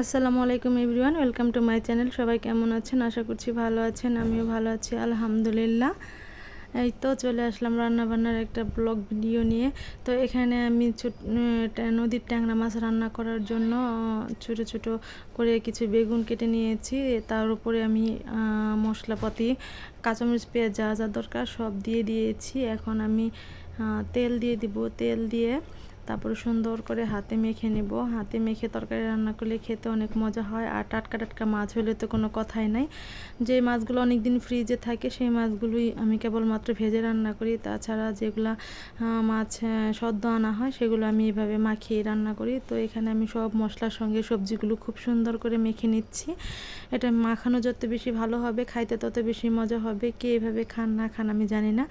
আসসালামু আলাইকুম everyone, welcome to my channel. সবাই কেমন আছেন? আশা করছি ভালো আছেন। আমিও ভালো আছি আলহামদুলিল্লাহ। এই তো চলে আসলাম রান্নাবান্নার একটা ব্লগ ভিডিও নিয়ে। তো এখানে আমি নদীর ট্যাংরা মাছ রান্না করার জন্য ছোট ছোট করে কিছু বেগুন কেটে নিয়েছি। তার উপরে আমি মশলাপাতি, কাঁচামরিচ, পেঁয়াজ যা যা দরকার সব দিয়ে দিয়েছি। এখন আমি তেল দিয়ে দিব। তেল দিয়ে তারপরে সুন্দর করে হাতে মেখে নেব। হাতে মেখে তরকারি রান্না করলে খেতে অনেক মজা হয়। আর টাটকা টাটকা মাছ হলে তো কোনো কথাই নাই। যে মাছগুলো অনেক দিন ফ্রিজে থাকে সেই মাছগুলোই আমি কেবলমাত্র ভেজে রান্না করি। তাছাড়া যেগুলো মাছ সদ্য আনা হয় সেগুলো আমি এভাবে মাখিয়ে রান্না করি। তো এখানে আমি সব মশলার সঙ্গে সবজিগুলো খুব সুন্দর করে মেখে নিচ্ছি। এটা মাখানো যত বেশি ভালো হবে খাইতে তত বেশি মজা হবে। কে এভাবে খান না খান আমি জানি না।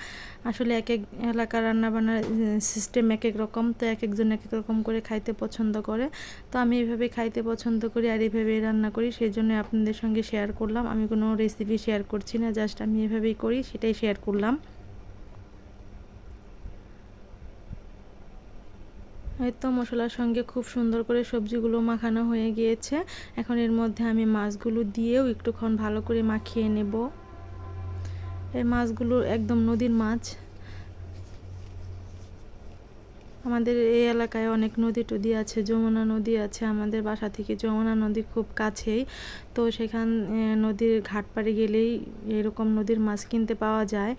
আসলে এক এক এলাকার রান্নাবান্নার সিস্টেম এক এক রকম, তো এক একজন এক এক রকম করে খাইতে পছন্দ করে। তো আমি এইভাবে খাইতে পছন্দ করি আর এইভাবেই রান্না করি, সেই জন্য আপনাদের সঙ্গে শেয়ার করলাম। আমি কোনো রেসিপি শেয়ার করছি না, জাস্ট আমি এভাবেই করি সেটাই শেয়ার করলাম। এই তো মশলার সঙ্গে খুব সুন্দর করে সবজিগুলো মাখানো হয়ে গিয়েছে। এখন এর মধ্যে আমি মাছগুলো দিয়েও একটুক্ষণ ভালো করে মাখিয়ে নেব। এই মাছগুলো একদম নদীর মাছ। আমাদের এই এলাকায় অনেক নদী টদী আছে, যমুনা নদী আছে। আমাদের বাসা থেকে যমুনা নদী খুব কাছেই। তো সেখান নদীর ঘাট পাড়ে গেলেই এরকম নদীর মাছ কিনতে পাওয়া যায়।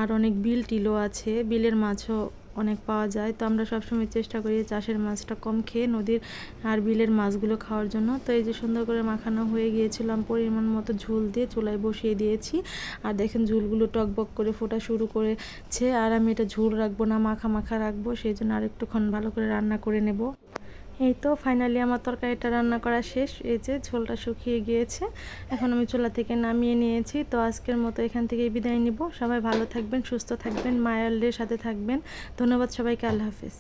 আর অনেক বিল টিলও আছে, বিলের মাছও অনেক পাওয়া যায়। তো আমরা সবসময় চেষ্টা করি চাষের মাছটা কম খেয়ে নদীর আর বিলের মাছগুলো খাওয়ার জন্য। তো এই যে সুন্দর করে মাখানো হয়ে গিয়েছিলাম, পরিমাণ মতো ঝোল দিয়ে চুলায় বসিয়ে দিয়েছি। আর দেখেন ঝোলগুলো টকবক করে ফোটা শুরু করেছে। আর আমি এটা ঝোল রাখবো না, মাখা মাখা রাখবো, সেই জন্য আর একটুক্ষণ ভালো করে রান্না করে নেব। এই তো ফাইনালি আমার তরকারিটা রান্না করা শেষ। এই যে ঝোলটা শুকিয়ে গিয়েছে, এখন আমি চুলা থেকে নামিয়ে নিয়েছি। তো আজকের মতো এখান থেকে বিদায় নিব। সবাই ভালো থাকবেন, সুস্থ থাকবেন, মায়ালদের সাথে থাকবেন। ধন্যবাদ সবাইকে। আল্লাহ হাফিজ।